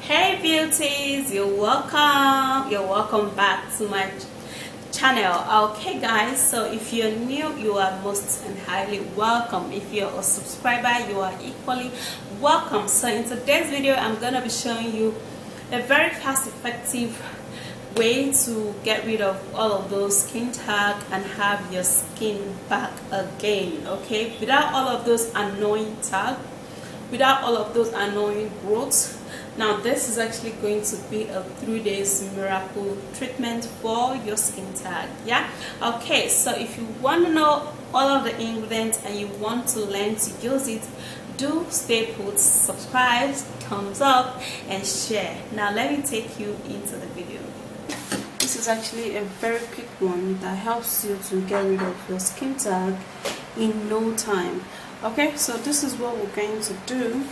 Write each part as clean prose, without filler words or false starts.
Hey beauties, you're welcome back to my channel. Okay guys, so if you're new, you are most and highly welcome. If you're a subscriber, you are equally welcome. So in today's video, I'm gonna be showing you a very fast effective way to get rid of all of those skin tag and have your skin back again, okay, without all of those annoying tag, without all of those annoying growths. Now this is actually going to be a 3 days miracle treatment for your skin tag. Yeah, okay, so if you want to know all of the ingredients and you want to learn to use it, do stay put, subscribe, thumbs up and share. Now let me take you into the video. This is actually a very quick one that helps you to get rid of your skin tag in no time. Okay, so this is what we're going to do.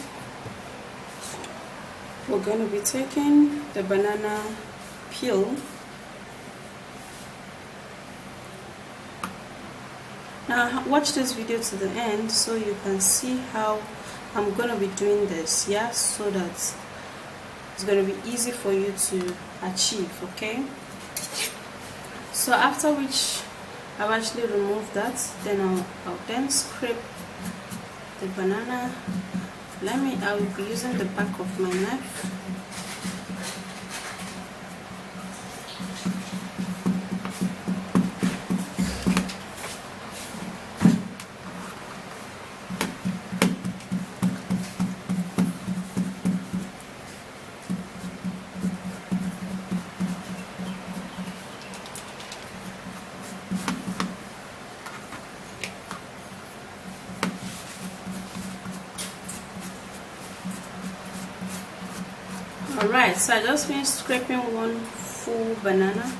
We're going to be taking the banana peel. Now watch this video to the end so you can see how I'm going to be doing this, yeah, so that it's going to be easy for you to achieve. Okay, so after which I've actually removed that, then I'll then scrape the banana. I will be using the back of my knife. Alright, so I just finished scraping one full banana.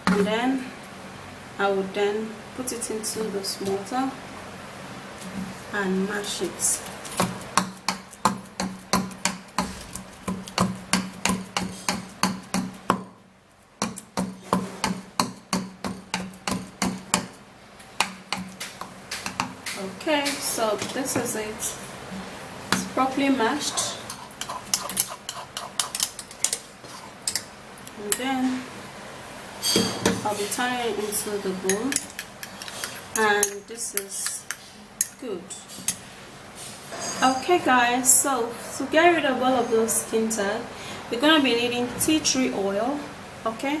And then I would then put it into the mortar and mash it. Okay, so this is it. It's properly mashed. And then I'll be turning it into the bowl. And this is good. Okay guys, so to get rid of all of those skin tag, we're going to be needing tea tree oil, okay,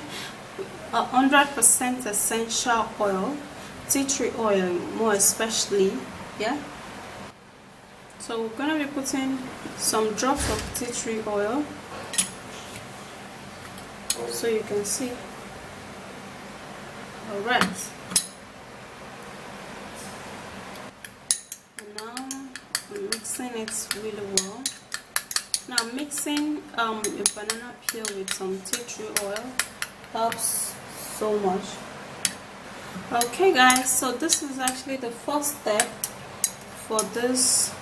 100% essential oil, tea tree oil more especially, yeah. So we're going to be putting some drops of tea tree oil so you can see. Alright, and now I'm mixing it really well. Now mixing a banana peel with some tea tree oil helps so much. Okay guys, so this is actually the first step for this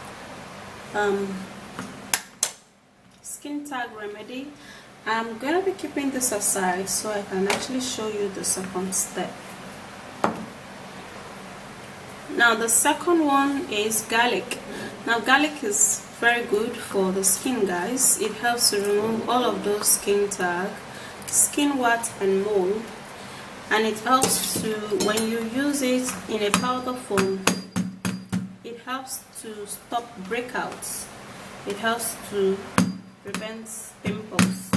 skin tag remedy. I'm going to be keeping this aside so I can actually show you the second step. Now the second one is garlic. Now garlic is very good for the skin guys. It helps to remove all of those skin tag, skin wart and mold. And it helps to, when you use it in a powder form, it helps to stop breakouts. It helps to prevent pimples.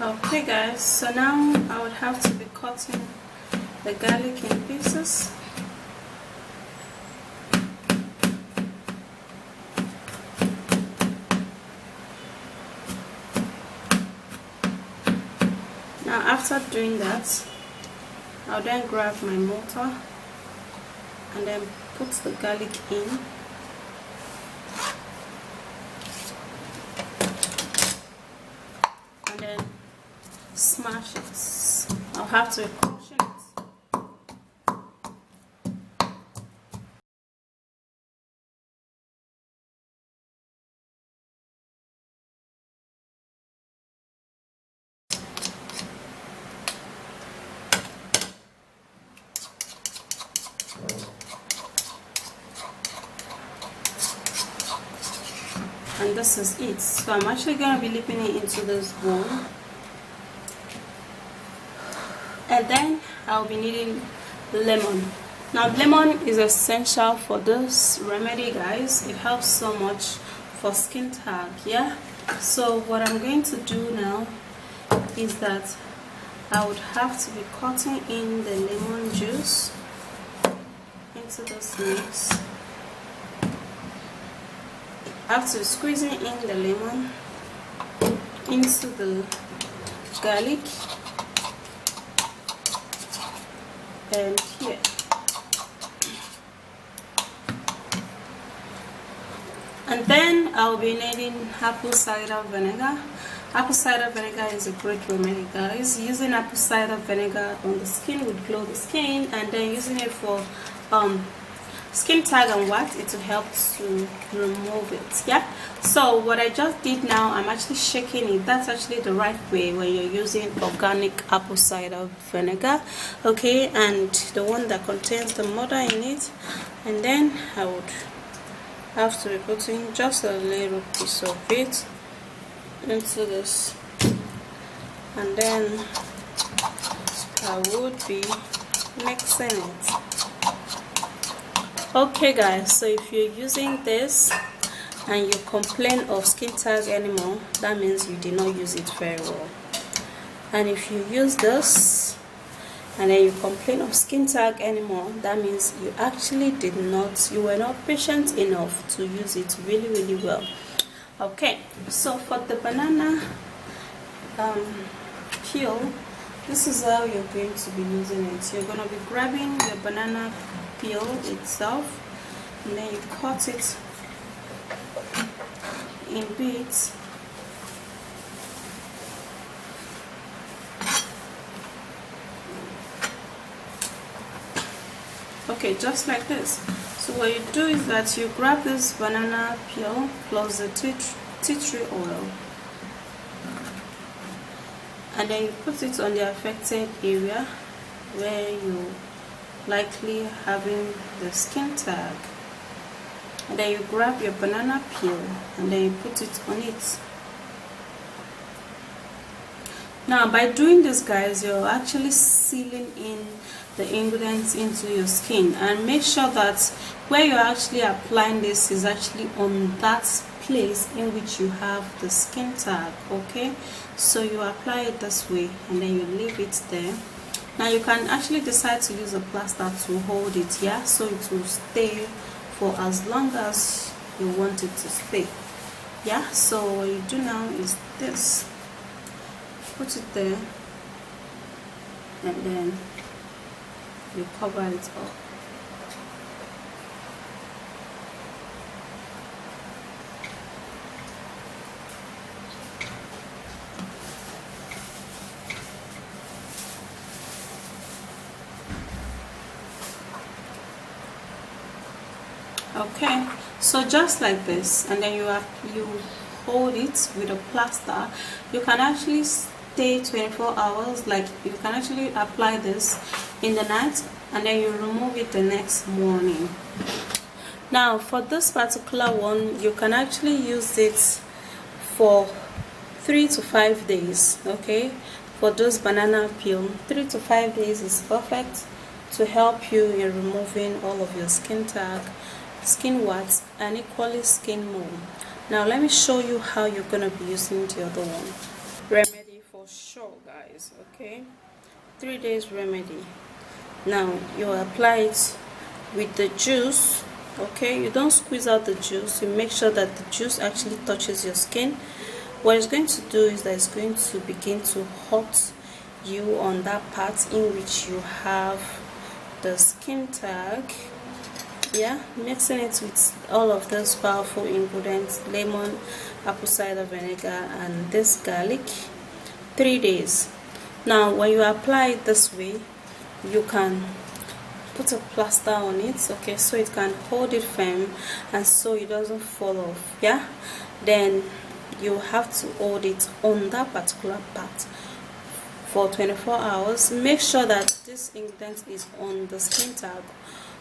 Okay guys, so now I would have to be cutting the garlic in pieces. Now after doing that, I'll then grab my mortar and then put the garlic in. And then smash it. I'll have to caution it. And this is it. So I'm actually going to be dipping it into this bowl, and then I'll be needing lemon. Now lemon is essential for this remedy, guys. It helps so much for skin tag. Yeah, so what I'm going to do now is that I would have to be cutting in the lemon juice into this mix. I have to be squeezing in the lemon into the garlic and here. And then I'll be needing apple cider vinegar. Apple cider vinegar is a great remedy, guys. Using apple cider vinegar on the skin would glow the skin, and then using it for skin tag and wax, it will help to remove it. Yeah, so what I just did now, I'm actually shaking it. That's actually the right way when you're using organic apple cider vinegar, okay, and the one that contains the mother in it. And then I would have to be putting just a little piece of it into this, and then I would be mixing it. Okay guys, so if you're using this and you complain of skin tag anymore, that means you did not use it very well. And if you use this and then you complain of skin tag anymore, that means you actually you were not patient enough to use it really well. Okay, so for the banana peel, this is how you're going to be using it. You're going to be grabbing the banana peel itself, and then you cut it in bits. Okay, just like this. So what you do is that you grab this banana peel plus the tea tree oil, and then you put it on the affected area where you likely having the skin tag, and then you grab your banana peel and then you put it on it. Now by doing this, guys, you're actually sealing in the ingredients into your skin, and make sure that where you're actually applying this is actually on that place in which you have the skin tag. Okay, so you apply it this way and then you leave it there. Now you can actually decide to use a plaster to hold it, yeah, so it will stay for as long as you want it to stay. Yeah, so what you do now is this: put it there and then you cover it up. Okay, so just like this, and then you hold it with a plaster. You can actually stay 24 hours. Like, you can actually apply this in the night and then you remove it the next morning. Now for this particular one, you can actually use it for 3 to 5 days. Okay, for those banana peel, 3 to 5 days is perfect to help you in removing all of your skin tag, skin wax, and equally skin mold. Now let me show you how you're gonna be using the other one. Remedy for sure, guys. Okay, 3 days remedy. Now you apply it with the juice. Okay, you don't squeeze out the juice. You make sure that the juice actually touches your skin. What it's going to do is that it's going to begin to hot you on that part in which you have the skin tag. Yeah, mixing it with all of those powerful ingredients: lemon, apple cider vinegar, and this garlic. 3 days. Now when you apply it this way, you can put a plaster on it, okay, so it can hold it firm and so it doesn't fall off. Yeah, then you have to hold it on that particular part for 24 hours. Make sure that this ingredient is on the skin tag.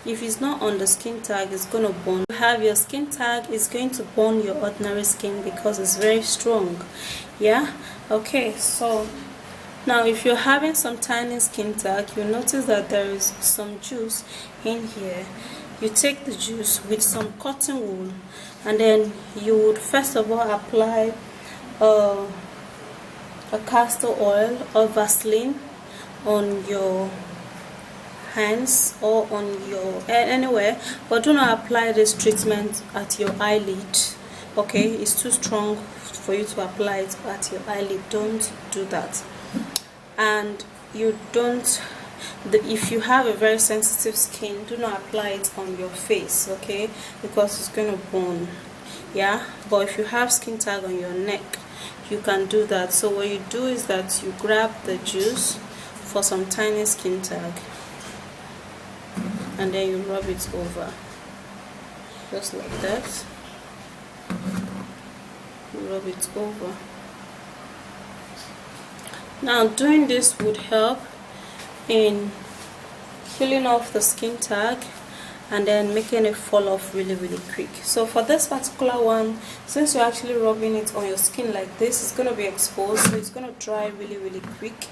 If it's not on the skin tag, it's going to burn. You have your skin tag, it's going to burn your ordinary skin because it's very strong. Yeah, okay, so now if you're having some tiny skin tag, you notice that there is some juice in here. You take the juice with some cotton wool, and then you would first of all apply a castor oil or Vaseline on your hands or on your anywhere, but do not apply this treatment at your eyelid. Okay, it's too strong for you to apply it at your eyelid. Don't do that. And you don't, if you have a very sensitive skin, do not apply it on your face, okay, because it's going to burn. Yeah, but if you have skin tag on your neck, you can do that. So what you do is that you grab the juice for some tiny skin tag and then you rub it over just like that. You rub it over. Now doing this would help in peeling off the skin tag and then making it fall off really quick. So for this particular one, since you're actually rubbing it on your skin like this, it's going to be exposed, so it's going to dry really quick,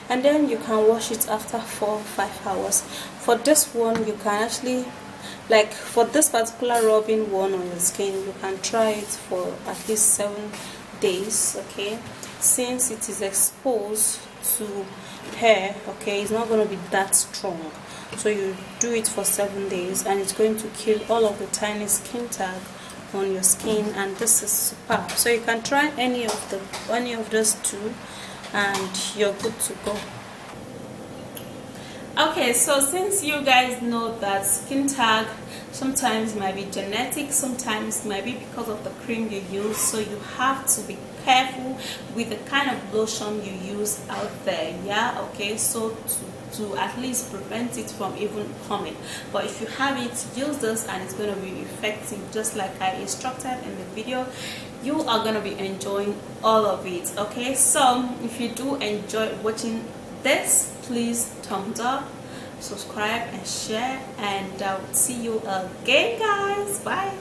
and then you can wash it after 4 or 5 hours. For this one, you can actually, like for this particular rubbing one on your skin, you can try it for at least 7 days, okay, since it is exposed to hair. Okay, it's not going to be that strong, so you do it for 7 days and it's going to kill all of the tiny skin tag on your skin, and this is superb. So you can try any of those two and you're good to go. Okay, so since you guys know that skin tag sometimes might be genetic, sometimes might be because of the cream you use, so you have to be careful with the kind of lotion you use out there. Yeah, okay, so to at least prevent it from even coming. But if you have it, use this and it's going to be effective just like I instructed in the video. You are going to be enjoying all of it. Okay, so if you do enjoy watching this, please thumbs up, subscribe and share, and I'll see you again, guys. Bye.